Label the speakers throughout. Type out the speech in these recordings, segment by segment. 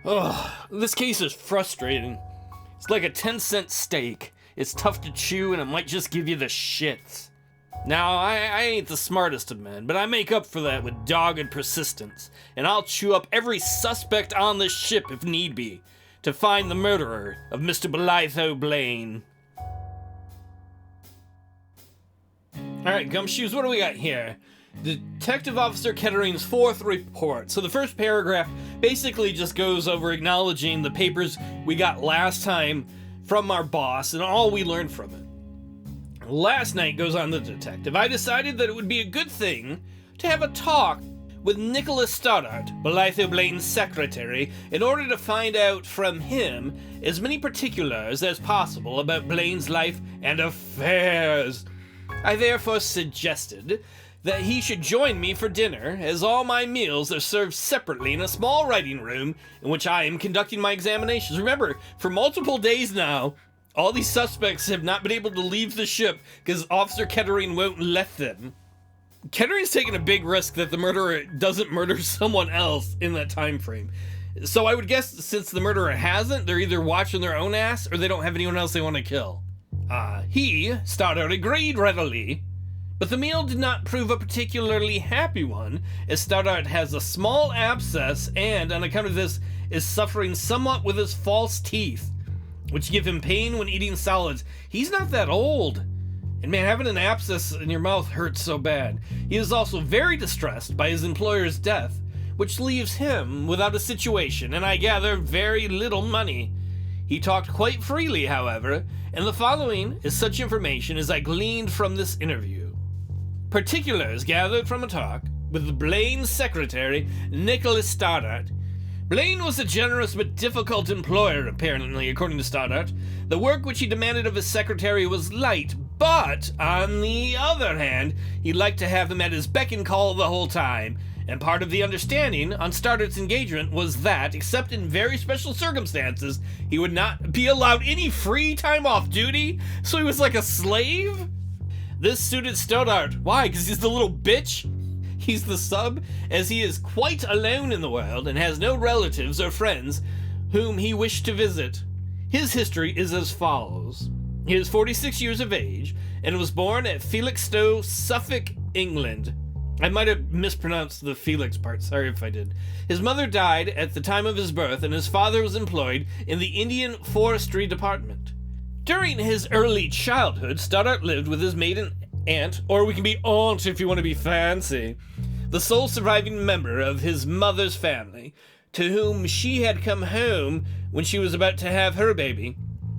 Speaker 1: Ugh, this case is frustrating. It's like a 10-cent steak. It's tough to chew and it might just give you the shits. Now, I ain't the smartest of men, but I make up for that with dogged persistence, and I'll chew up every suspect on this ship if need be, to find the murderer of Mr. Bolitho Blane. Alright, Gumshoes, what do we got here? Detective Officer Kettering's fourth report. So the first paragraph basically just goes over acknowledging the papers we got last time from our boss and all we learned from it. Last night, goes on the detective, I decided that it would be a good thing to have a talk with Nicholas Stoddart, Bolitho Blane's secretary, in order to find out from him as many particulars as possible about Blane's life and affairs. I therefore suggested that he should join me for dinner, as all my meals are served separately in a small writing room in which I am conducting my examinations. Remember, for multiple days now, all these suspects have not been able to leave the ship because Officer Kettering won't let them. Kettering's taking a big risk that the murderer doesn't murder someone else in that time frame. So I would guess since the murderer hasn't, they're either watching their own ass or they don't have anyone else they want to kill. Stoddart agreed readily, but the meal did not prove a particularly happy one, as Stoddart has a small abscess and, on account of this, is suffering somewhat with his false teeth, which give him pain when eating solids. He's not that old. And man, having an abscess in your mouth hurts so bad. He is also very distressed by his employer's death, which leaves him without a situation, and I gather very little money. He talked quite freely, however, and the following is such information as I gleaned from this interview. Particulars gathered from a talk with Blane's secretary, Nicholas Stoddart. Blane was a generous but difficult employer, apparently, according to Stoddart. The work which he demanded of his secretary was light, but, on the other hand, he liked to have him at his beck and call the whole time, and part of the understanding on Stoddart's engagement was that, except in very special circumstances, he would not be allowed any free time off duty, so he was like a slave? This suited Stoddart. Why? Because he's the little bitch? He's the sub, as he is quite alone in the world and has no relatives or friends whom he wished to visit. His history is as follows. He is 46 years of age and was born at Felixstowe, Suffolk, England. I might have mispronounced the Felix part, sorry if I did. His mother died at the time of his birth and his father was employed in the Indian Forestry Department. During his early childhood, Stoddart lived with his maiden aunt, or we can be aunt if you want to be fancy, the sole surviving member of his mother's family, to whom she had come home when she was about to have her baby.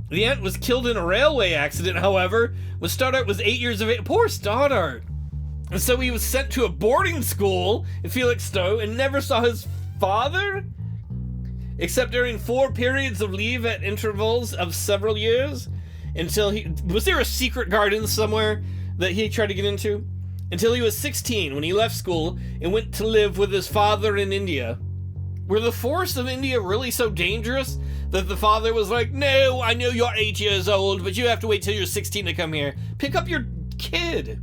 Speaker 1: The aunt was killed in a railway accident, however, when Stoddart was 8 years of age. Poor Stoddart! And so he was sent to a boarding school in Felixstowe and never saw his father? Except during 4 periods of leave at intervals of several years, until he... Was there a secret garden somewhere that he tried to get into? Until he was 16, when he left school and went to live with his father in India. Were the forests of India really so dangerous that the father was like, no, I know you're 8 years old, but you have to wait till you're 16 to come here. Pick up your kid.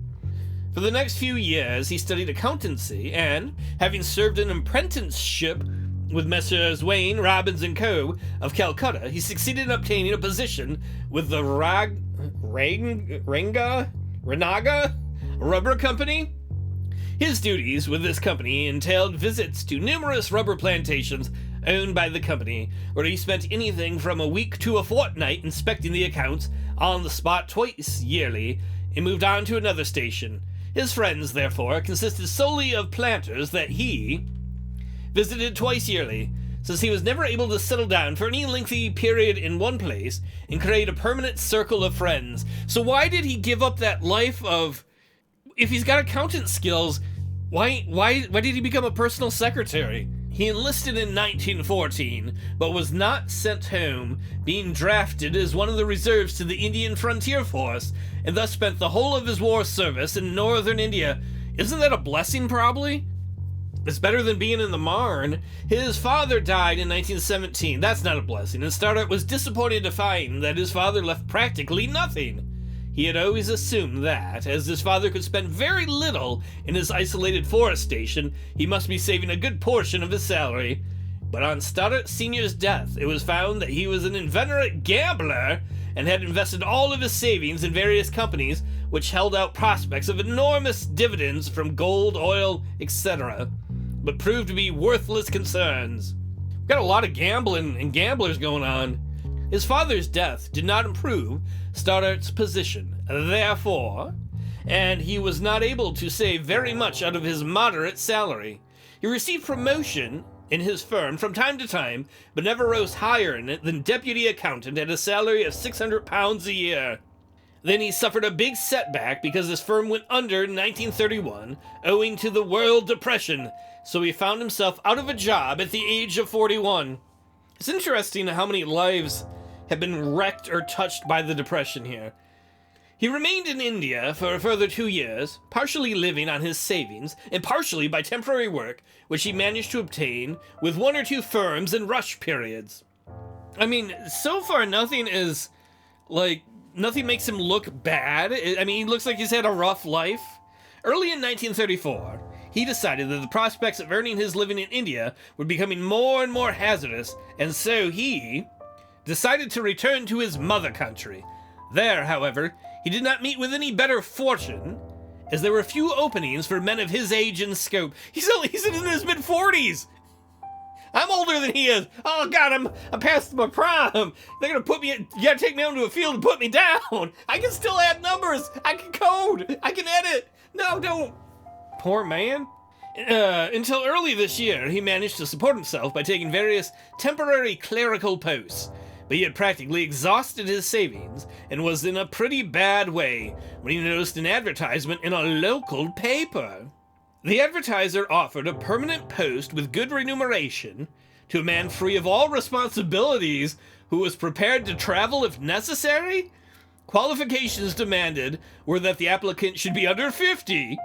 Speaker 1: For the next few years, he studied accountancy and, having served an apprenticeship with Messrs. Wayne, Robbins & Co. of Calcutta, he succeeded in obtaining a position with the Renaga Rubber Company. His duties with this company entailed visits to numerous rubber plantations owned by the company, where he spent anything from a week to a fortnight inspecting the accounts on the spot twice yearly, and moved on to another station. His friends, therefore, consisted solely of planters that he visited twice yearly, since he was never able to settle down for any lengthy period in one place and create a permanent circle of friends. So why did he give up that life of... If he's got accountant skills, why did he become a personal secretary? He enlisted in 1914, but was not sent home, being drafted as one of the reserves to the Indian Frontier Force, and thus spent the whole of his war service in northern India. Isn't that a blessing, probably? It's better than being in the Marne. His father died in 1917. That's not a blessing, and Stoddart was disappointed to find that his father left practically nothing. He had always assumed that, as his father could spend very little in his isolated forest station, he must be saving a good portion of his salary. But on Stoddart Sr.'s death, it was found that he was an inveterate gambler and had invested all of his savings in various companies which held out prospects of enormous dividends from gold, oil, etc., but proved to be worthless concerns. We've got a lot of gambling and gamblers going on. His father's death did not improve Stoddart's position, therefore, and he was not able to save very much out of his moderate salary. He received promotion in his firm from time to time, but never rose higher in it than deputy accountant at a salary of £600 a year. Then he suffered a big setback because his firm went under in 1931, owing to the World Depression, so he found himself out of a job at the age of 41. It's interesting how many lives have been wrecked or touched by the Depression here. He remained in India for a further 2 years, partially living on his savings, and partially by temporary work, which he managed to obtain with 1 or 2 firms in rush periods. I mean, so far nothing makes him look bad. I mean, he looks like he's had a rough life. Early in 1934, he decided that the prospects of earning his living in India were becoming more and more hazardous, and so he decided to return to his mother country. There, however, he did not meet with any better fortune, as there were few openings for men of his age and scope. He's in his mid-40s! I'm older than he is! Oh god, I'm past my prime! They're gonna you gotta take me onto a field and put me down! I can still add numbers! I can code! I can edit! No, don't! Poor man. Until early this year, he managed to support himself by taking various temporary clerical posts, but he had practically exhausted his savings and was in a pretty bad way when he noticed an advertisement in a local paper. The advertiser offered a permanent post with good remuneration to a man free of all responsibilities who was prepared to travel if necessary. Qualifications demanded were that the applicant should be under 50,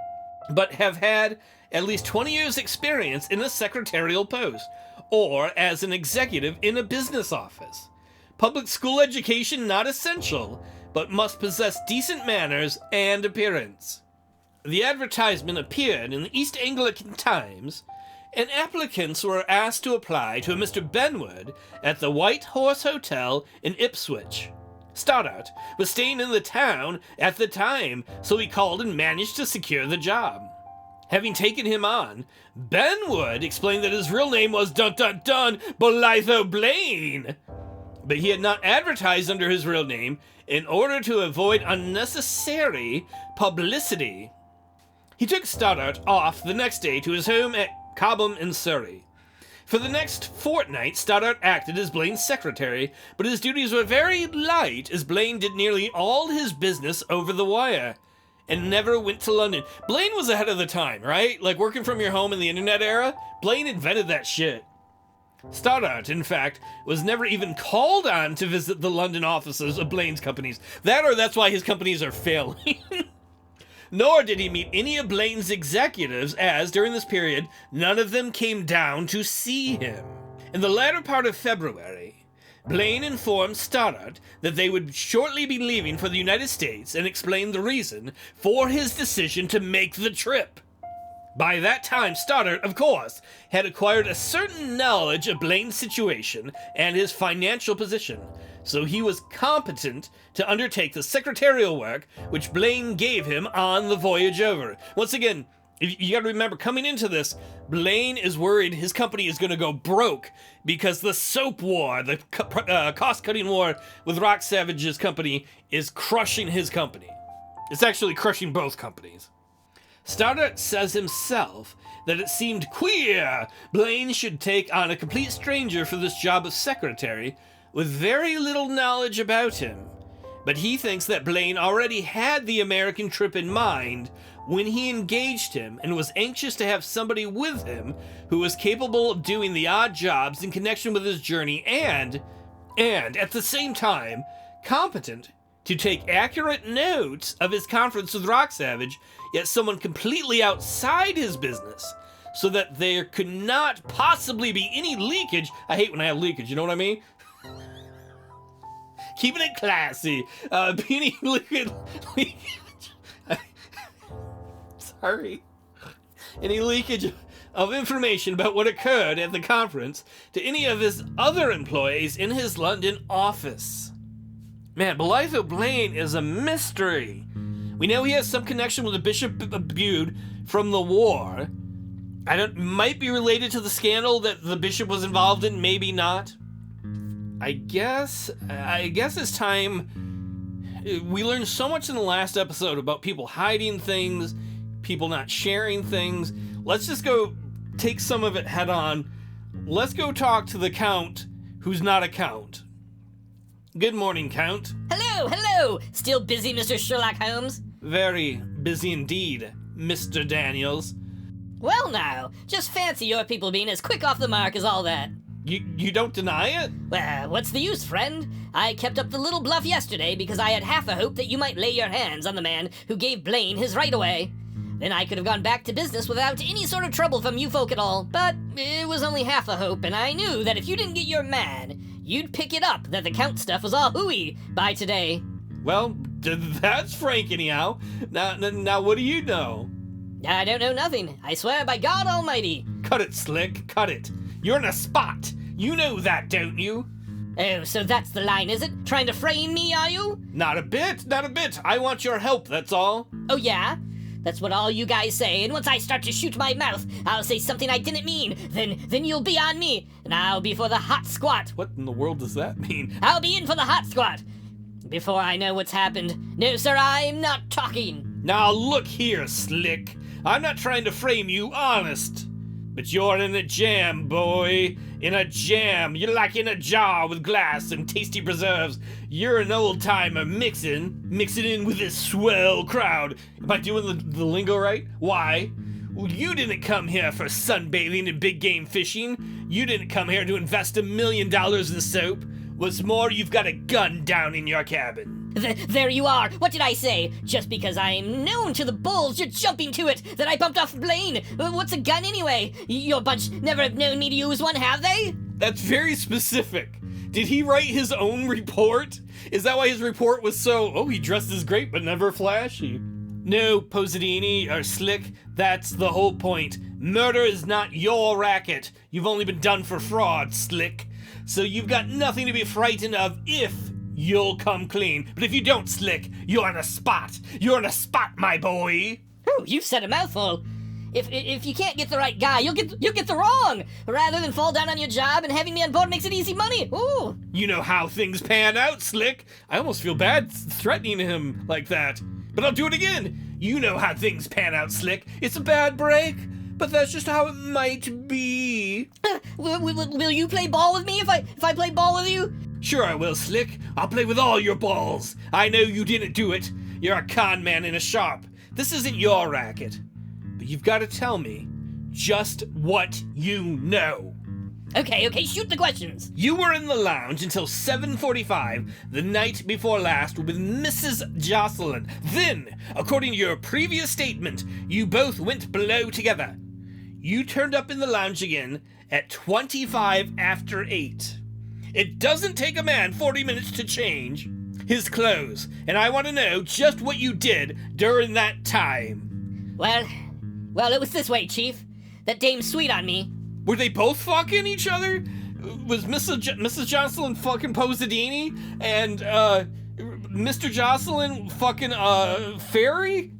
Speaker 1: but have had at least 20 years' experience in a secretarial post, or as an executive in a business office. Public school education not essential, but must possess decent manners and appearance. The advertisement appeared in the East Anglican Times, and applicants were asked to apply to a Mr. Benwood at the White Horse Hotel in Ipswich. Stoddart was staying in the town at the time, so he called and managed to secure the job. Having taken him on, Benwood explained that his real name was Bolitho Blane, but he had not advertised under his real name in order to avoid unnecessary publicity. He took Stoddart off the next day to his home at Cobham in Surrey. For the next fortnight, Stoddart acted as Blane's secretary, but his duties were very light as Blane did nearly all his business over the wire and never went to London. Blane was ahead of the time, right? Like working from your home in the internet era? Blane invented that shit. Stoddart, in fact, was never even called on to visit the London offices of Blane's companies. That's why his companies are failing. Nor did he meet any of Blane's executives, as, during this period, none of them came down to see him. In the latter part of February, Blane informed Stoddart that they would shortly be leaving for the United States and explained the reason for his decision to make the trip. By that time, Stoddart, of course, had acquired a certain knowledge of Blane's situation and his financial position, so he was competent to undertake the secretarial work which Blane gave him on the voyage over. Once again, you gotta remember, coming into this, Blane is worried his company is gonna go broke because the soap war, the cost-cutting war with Rock Savage's company, is crushing his company. It's actually crushing both companies. Stoddart says himself that it seemed queer Blane should take on a complete stranger for this job of secretary with very little knowledge about him, but he thinks that Blane already had the American trip in mind when he engaged him and was anxious to have somebody with him who was capable of doing the odd jobs in connection with his journey and at the same time, competent to take accurate notes of his conference with Rock Savage, yet someone completely outside his business, so that there could not possibly be any leakage. I hate when I have leakage, you know what I mean? Keeping it classy. Any leakage. Sorry. Any leakage of information about what occurred at the conference to any of his other employees in his London office. Man, Bolitho Blane is a mystery. We know he has some connection with the Bishop of Bude from the war. Might be related to the scandal that the bishop was involved in, maybe not. I guess it's time. We learned so much in the last episode about people hiding things, people not sharing things. Let's just go take some of it head on. Let's go talk to the Count, who's not a Count. Good morning, Count.
Speaker 2: Hello! Still busy, Mr. Sherlock Holmes?
Speaker 1: Very busy indeed, Mr. Daniels.
Speaker 2: Well now, just fancy your people being as quick off the mark as all that.
Speaker 1: You don't deny it?
Speaker 2: Well, what's the use, friend? I kept up the little bluff yesterday because I had half a hope that you might lay your hands on the man who gave Blane his right-of-way. Then I could have gone back to business without any sort of trouble from you folk at all. But it was only half a hope, and I knew that if you didn't get your man, you'd pick it up that the Count stuff was all hooey by today.
Speaker 1: Well, that's frank anyhow. Now what do you know?
Speaker 2: I don't know nothing. I swear by God Almighty.
Speaker 1: Cut it, Slick. Cut it. You're in a spot. You know that, don't you?
Speaker 2: Oh, so that's the line, is it? Trying to frame me, are you?
Speaker 1: Not a bit. I want your help, that's all.
Speaker 2: Oh, yeah? That's what all you guys say, and once I start to shoot my mouth, I'll say something I didn't mean. Then you'll be on me, and I'll be for the hot squat.
Speaker 1: What in the world does that mean?
Speaker 2: I'll be in for the hot squat. Before I know what's happened. No, sir, I'm not talking.
Speaker 1: Now look here, Slick. I'm not trying to frame you, honest. But you're in a jam, boy. In a jam. You're like in a jar with glass and tasty preserves. You're an old-timer mixing in with this swell crowd. Am I doing the lingo right? Why? Well, you didn't come here for sunbathing and big game fishing. You didn't come here to invest $1 million in soap. What's more, you've got a gun down in your cabin.
Speaker 2: There you are. What did I say? Just because I'm known to the bulls, you're jumping to it that I bumped off Blane. What's a gun anyway? Your bunch never have known me to use one, have they?
Speaker 1: That's very specific. Did he write his own report? Is that why his report was so, he dresses great but never flashy? No, Posadini or Slick, that's the whole point. Murder is not your racket. You've only been done for fraud, Slick. So you've got nothing to be frightened of if you'll come clean. But if you don't, Slick, you're in a spot. You're in a spot, my boy.
Speaker 2: Ooh, you've said a mouthful. If you can't get the right guy, you'll get the wrong. Rather than fall down on your job and having me on board makes it easy money. Ooh.
Speaker 1: You know how things pan out, Slick. I almost feel bad threatening him like that. But I'll do it again. You know how things pan out, Slick. It's a bad break. But that's just how it might be.
Speaker 2: Will you play ball with me if I play ball with you?
Speaker 1: Sure I will, Slick. I'll play with all your balls. I know you didn't do it. You're a con man in a shop. This isn't your racket. But you've got to tell me just what you know.
Speaker 2: Okay, shoot the questions.
Speaker 1: You were in the lounge until 7:45 the night before last with Mrs. Jocelyn. Then, according to your previous statement, you both went below together. You turned up in the lounge again at 25 after 8. It doesn't take a man 40 minutes to change his clothes, and I want to know just what you did during that time.
Speaker 2: Well, it was this way, Chief. That dame's sweet on me.
Speaker 1: Were they both fucking each other? Was Mrs. Jocelyn fucking Posadini? And, Mr. Jocelyn fucking, Fairy?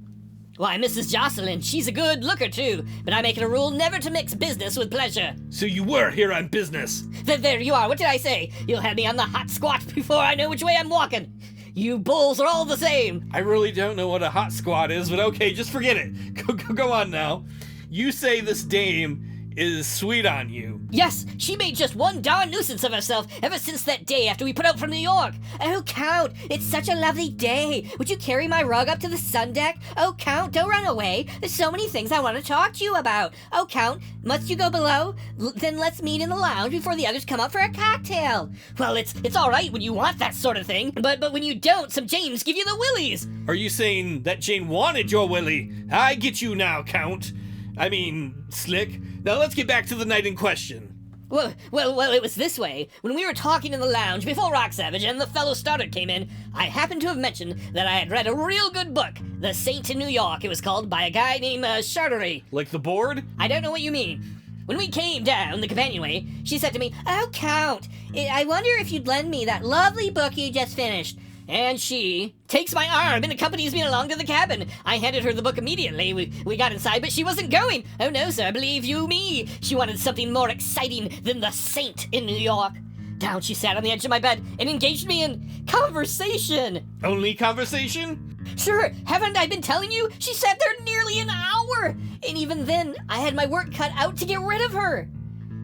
Speaker 2: Why, Mrs. Jocelyn, she's a good looker too, but I make it a rule never to mix business with pleasure.
Speaker 1: So you were here on business.
Speaker 2: There you are, what did I say? You'll have me on the hot squat before I know which way I'm walking. You bulls are all the same.
Speaker 1: I really don't know what a hot squat is, but okay, just forget it. Go on now. You say this dame is sweet on you.
Speaker 2: Yes, she made just one darn nuisance of herself ever since that day after we put out from New York. Oh, Count, it's such a lovely day. Would you carry my rug up to the sun deck? Oh, Count, don't run away. There's so many things I want to talk to you about. Oh, Count, must you go below? Then let's meet in the lounge before the others come up for a cocktail. Well, it's all right when you want that sort of thing, but when you don't, some Janes give you the willies.
Speaker 1: Are you saying that Jane wanted your willy? I get you now, Count. I mean, Slick. Now let's get back to the night in question.
Speaker 2: Well, it was this way. When we were talking in the lounge before Rock Savage and the fellow starter came in, I happened to have mentioned that I had read a real good book, The Saint in New York, it was called, by a guy named Chartery.
Speaker 1: Like the board?
Speaker 2: I don't know what you mean. When we came down the companionway, she said to me, "Oh, Count, I wonder if you'd lend me that lovely book you just finished." And she takes my arm and accompanies me along to the cabin. I handed her the book immediately. We got inside, but she wasn't going. Oh no, sir, believe you me. She wanted something more exciting than The Saint in New York. Down she sat on the edge of my bed and engaged me in conversation.
Speaker 1: Only conversation?
Speaker 2: Sure, haven't I been telling you? She sat there nearly an hour. And even then, I had my work cut out to get rid of her.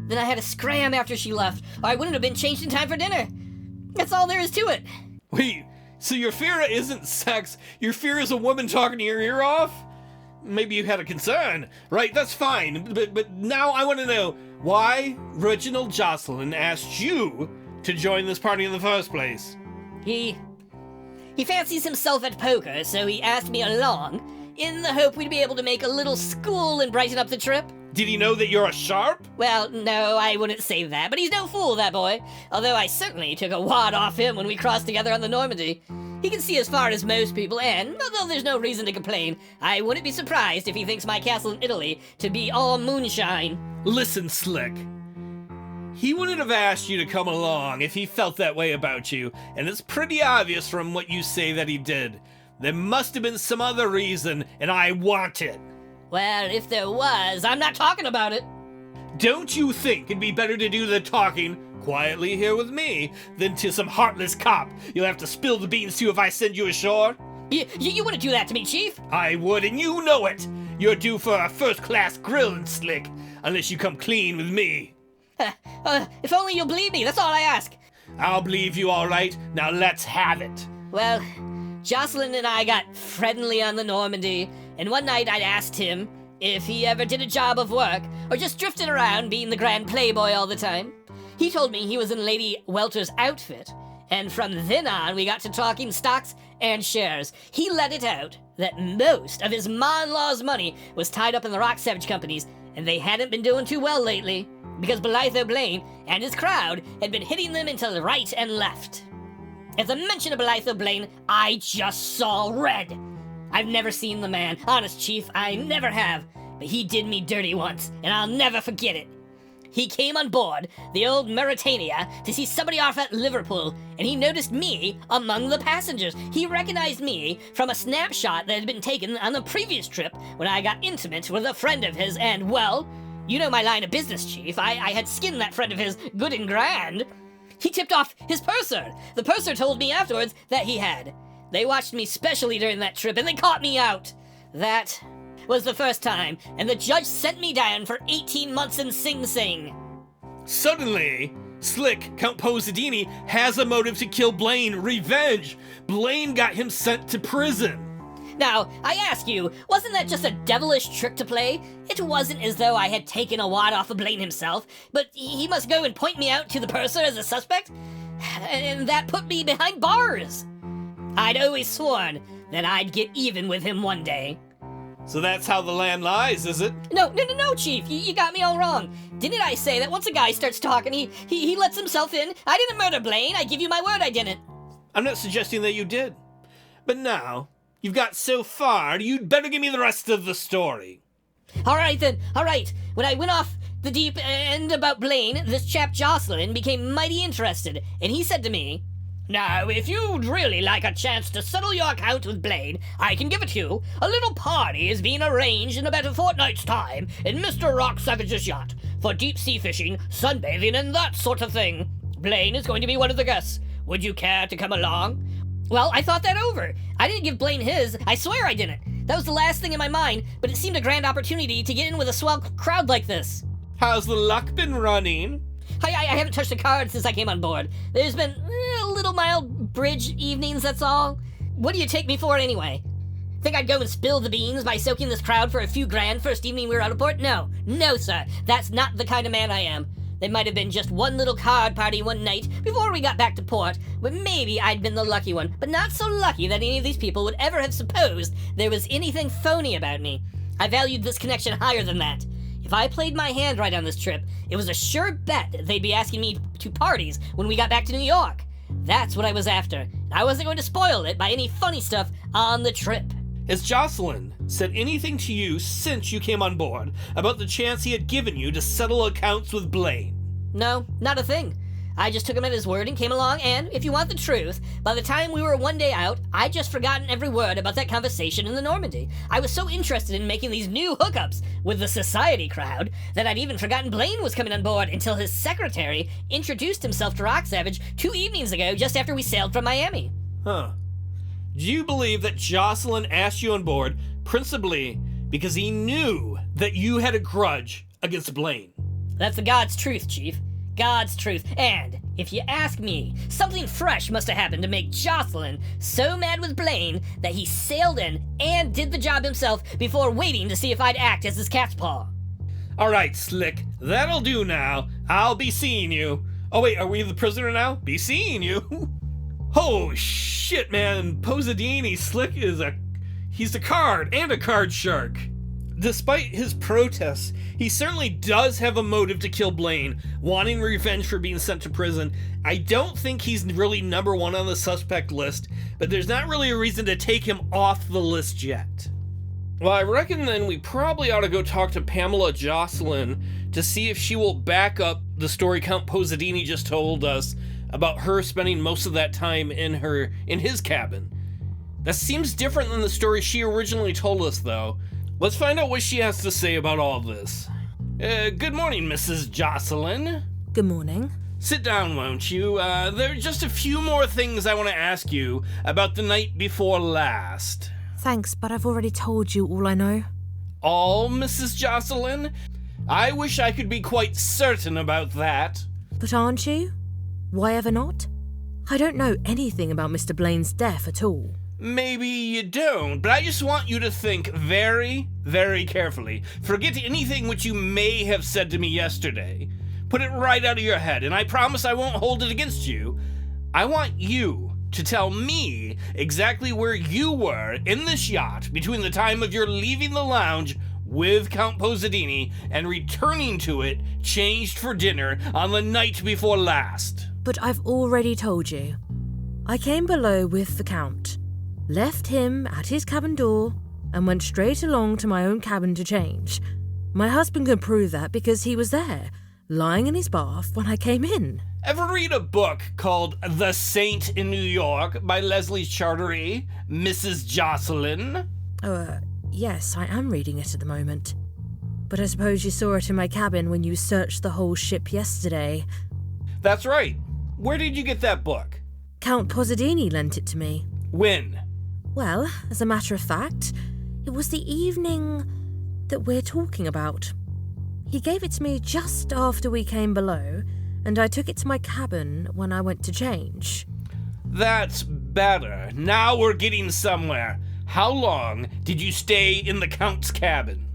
Speaker 2: Then I had to scram after she left, or I wouldn't have been changed in time for dinner. That's all there is to it.
Speaker 1: Wait, so your fear isn't sex, your fear is a woman talking your ear off? Maybe you had a concern, right? That's fine, but now I want to know why Reginald Jocelyn asked you to join this party in the first place.
Speaker 2: He fancies himself at poker, so he asked me along, in the hope we'd be able to make a little school and brighten up the trip.
Speaker 1: Did he know that you're a sharp?
Speaker 2: Well, no, I wouldn't say that, but he's no fool, that boy. Although I certainly took a wad off him when we crossed together on the Normandy. He can see as far as most people, and although there's no reason to complain, I wouldn't be surprised if he thinks my castle in Italy to be all moonshine.
Speaker 1: Listen, Slick. He wouldn't have asked you to come along if he felt that way about you, and it's pretty obvious from what you say that he did. There must have been some other reason, and I want it.
Speaker 2: Well, if there was, I'm not talking about it.
Speaker 1: Don't you think it'd be better to do the talking quietly here with me than to some heartless cop you'll have to spill the beans to if I send you ashore?
Speaker 2: You wouldn't do that to me, Chief.
Speaker 1: I would, and you know it. You're due for a first-class grilling, Slick, unless you come clean with me.
Speaker 2: If only you'll believe me, that's all I ask.
Speaker 1: I'll believe you all right. Now let's have it.
Speaker 2: Well, Jocelyn and I got friendly on the Normandy, and one night I'd asked him if he ever did a job of work, or just drifted around being the grand playboy all the time. He told me he was in Lady Welter's outfit, and from then on we got to talking stocks and shares. He let it out that most of his ma-in-law's money was tied up in the Rock Savage companies, and they hadn't been doing too well lately, because Bolitho Blane and his crowd had been hitting them into the right and left. At the mention of Bolitho Blane, I just saw red. I've never seen the man, honest Chief, I never have, but he did me dirty once, and I'll never forget it. He came on board the old Mauretania to see somebody off at Liverpool, and he noticed me among the passengers. He recognized me from a snapshot that had been taken on the previous trip when I got intimate with a friend of his, and, well, you know my line of business, Chief. I had skinned that friend of his good and grand. He tipped off his purser. The purser told me afterwards that he had. They watched me specially during that trip, and they caught me out. That was the first time, and the judge sent me down for 18 months in Sing Sing.
Speaker 1: Suddenly, Slick, Count Posadini, has a motive to kill Blane. Revenge! Blane got him sent to prison.
Speaker 2: Now, I ask you, wasn't that just a devilish trick to play? It wasn't as though I had taken a wad off of Blane himself, but he must go and point me out to the purser as a suspect? And that put me behind bars. I'd always sworn that I'd get even with him one day.
Speaker 1: So that's how the land lies, is it?
Speaker 2: No, Chief, you got me all wrong. Didn't I say that once a guy starts talking, he lets himself in? I didn't murder Blane, I give you my word I didn't.
Speaker 1: I'm not suggesting that you did. But now, you've got so far, you'd better give me the rest of the story.
Speaker 2: All right. When I went off the deep end about Blane, this chap Jocelyn became mighty interested, and he said to me, "Now, if you'd really like a chance to settle your account with Blane, I can give it to you. A little party is being arranged in about a fortnight's time in Mr. Rock Savage's yacht for deep-sea fishing, sunbathing, and that sort of thing. Blane is going to be one of the guests. Would you care to come along?" Well, I thought that over. I didn't give Blane his. I swear I didn't. That was the last thing in my mind, but it seemed a grand opportunity to get in with a swell crowd like this.
Speaker 1: How's the luck been running?
Speaker 2: I haven't touched a card since I came on board. There's been little mild bridge evenings, that's all. What do you take me for anyway? Think I'd go and spill the beans by soaking this crowd for a few grand first evening we were out of port? No, sir. That's not the kind of man I am. There might have been just one little card party one night before we got back to port, where maybe I'd been the lucky one, but not so lucky that any of these people would ever have supposed there was anything phony about me. I valued this connection higher than that. If If I played my hand right on this trip, it was a sure bet they'd be asking me to parties when we got back to New York. That's what I was after, and I wasn't going to spoil it by any funny stuff on the trip.
Speaker 1: Has Jocelyn said anything to you since you came on board about the chance he had given you to settle accounts with Blane?
Speaker 2: No, not a thing. I just took him at his word and came along, and, if you want the truth, by the time we were one day out, I'd just forgotten every word about that conversation in the Normandy. I was so interested in making these new hookups with the society crowd that I'd even forgotten Blane was coming on board until his secretary introduced himself to Rock Savage 2 evenings ago just after we sailed from Miami.
Speaker 1: Huh. Do you believe that Jocelyn asked you on board principally because he knew that you had a grudge against Blane?
Speaker 2: That's the God's truth, Chief. God's truth. And, if you ask me, something fresh must have happened to make Jocelyn so mad with Blane that he sailed in and did the job himself before waiting to see if I'd act as his cat's paw.
Speaker 1: Alright, Slick. That'll do now. I'll be seeing you. Oh wait, are we the prisoner now? Be seeing you. Oh shit, man. Posadini Slick he's a card and a card shark. Despite his protests, he certainly does have a motive to kill Blane, wanting revenge for being sent to prison. I don't think he's really number one on the suspect list, but there's not really a reason to take him off the list yet. Well, I reckon then we probably ought to go talk to Pamela Jocelyn to see if she will back up the story Count Posadini just told us about her spending most of that time in his cabin. That seems different than the story she originally told us, though. Let's find out what she has to say about all this. Good morning, Mrs. Jocelyn.
Speaker 3: Good morning.
Speaker 1: Sit down, won't you? There are just a few more things I want to ask you about the night before last.
Speaker 3: Thanks, but I've already told you all I know.
Speaker 1: All, Mrs. Jocelyn? I wish I could be quite certain about that.
Speaker 3: But aren't you? Why ever not? I don't know anything about Mr. Blane's death at all.
Speaker 1: Maybe you don't, but I just want you to think very, very carefully. Forget anything which you may have said to me yesterday. Put it right out of your head, and I promise I won't hold it against you. I want you to tell me exactly where you were in this yacht between the time of your leaving the lounge with Count Posadini and returning to it changed for dinner on the night before last.
Speaker 3: But I've already told you. I came below with the Count, left him at his cabin door, and went straight along to my own cabin to change. My husband can prove that because he was there, lying in his bath when I came in.
Speaker 1: Ever read a book called The Saint in New York by Leslie Charteris, Mrs. Jocelyn?
Speaker 3: Yes, I am reading it at the moment. But I suppose you saw it in my cabin when you searched the whole ship yesterday.
Speaker 1: That's right. Where did you get that book?
Speaker 3: Count Posadini lent it to me.
Speaker 1: When?
Speaker 3: Well, as a matter of fact, it was the evening that we're talking about. He gave it to me just after we came below, and I took it to my cabin when I went to change.
Speaker 1: That's better. Now we're getting somewhere. How long did you stay in the Count's cabin?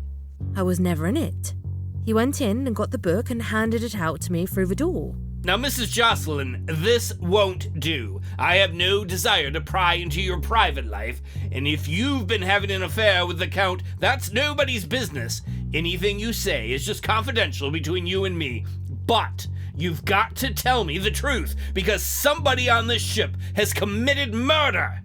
Speaker 3: I was never in it. He went in and got the book and handed it out to me through the door.
Speaker 1: Now, Mrs. Jocelyn, this won't do. I have no desire to pry into your private life, and if you've been having an affair with the Count, that's nobody's business. Anything you say is just confidential between you and me. But you've got to tell me the truth, because somebody on this ship has committed murder.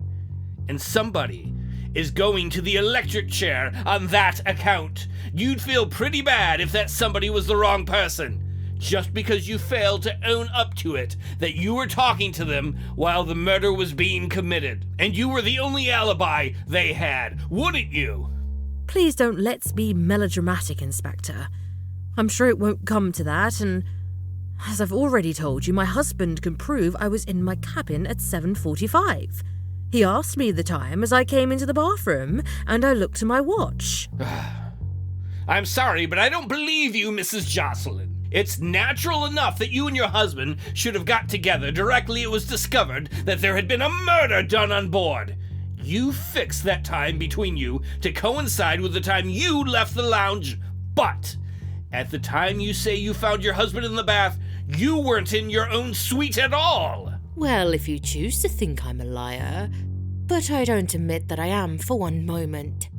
Speaker 1: And somebody is going to the electric chair on that account. You'd feel pretty bad if that somebody was the wrong person, just because you failed to own up to it, that you were talking to them while the murder was being committed, and you were the only alibi they had, wouldn't you?
Speaker 3: Please don't let's be melodramatic, Inspector. I'm sure it won't come to that, and as I've already told you, my husband can prove I was in my cabin at 7:45. He asked me the time as I came into the bathroom, and I looked at my watch.
Speaker 1: I'm sorry, but I don't believe you, Mrs. Jocelyn. It's natural enough that you and your husband should have got together directly it was discovered that there had been a murder done on board. You fixed that time between you to coincide with the time you left the lounge, but at the time you say you found your husband in the bath, you weren't in your own suite at all.
Speaker 3: Well, if you choose to think I'm a liar, but I don't admit that I am for one moment.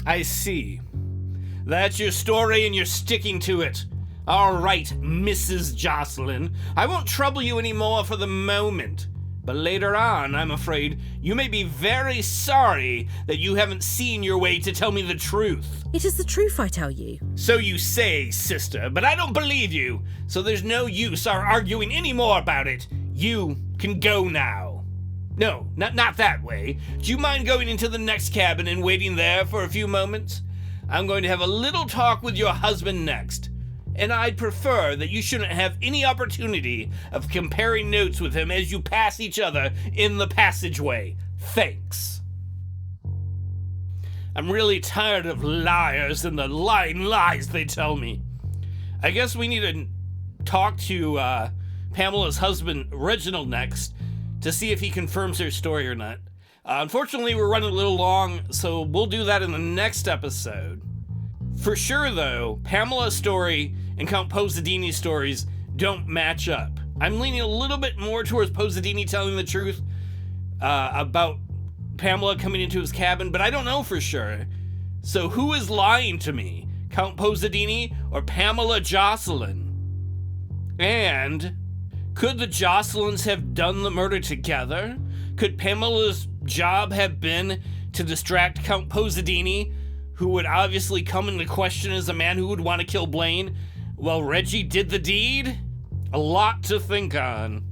Speaker 1: I see. That's your story and you're sticking to it. All right, Mrs. Jocelyn. I won't trouble you anymore for the moment. But later on, I'm afraid, you may be very sorry that you haven't seen your way to tell me the truth.
Speaker 3: It is the truth, I tell you.
Speaker 1: So you say, sister, but I don't believe you. So there's no use our arguing any more about it. You can go now. No, not that way. Do you mind going into the next cabin and waiting there for a few moments? I'm going to have a little talk with your husband next. And I'd prefer that you shouldn't have any opportunity of comparing notes with him as you pass each other in the passageway. Thanks. I'm really tired of liars and the lying lies they tell me. I guess we need to talk to Pamela's husband, Reginald, next to see if he confirms her story or not. Unfortunately, we're running a little long, so we'll do that in the next episode. For sure, though, Pamela's story and Count Posadini's stories don't match up. I'm leaning a little bit more towards Posadini telling the truth about Pamela coming into his cabin, but I don't know for sure. So who is lying to me? Count Posadini or Pamela Jocelyn? And could the Jocelyn's have done the murder together? Could Pamela's job have been to distract Count Posadini, who would obviously come into question as a man who would want to kill Blane, while Reggie did the deed? A lot to think on.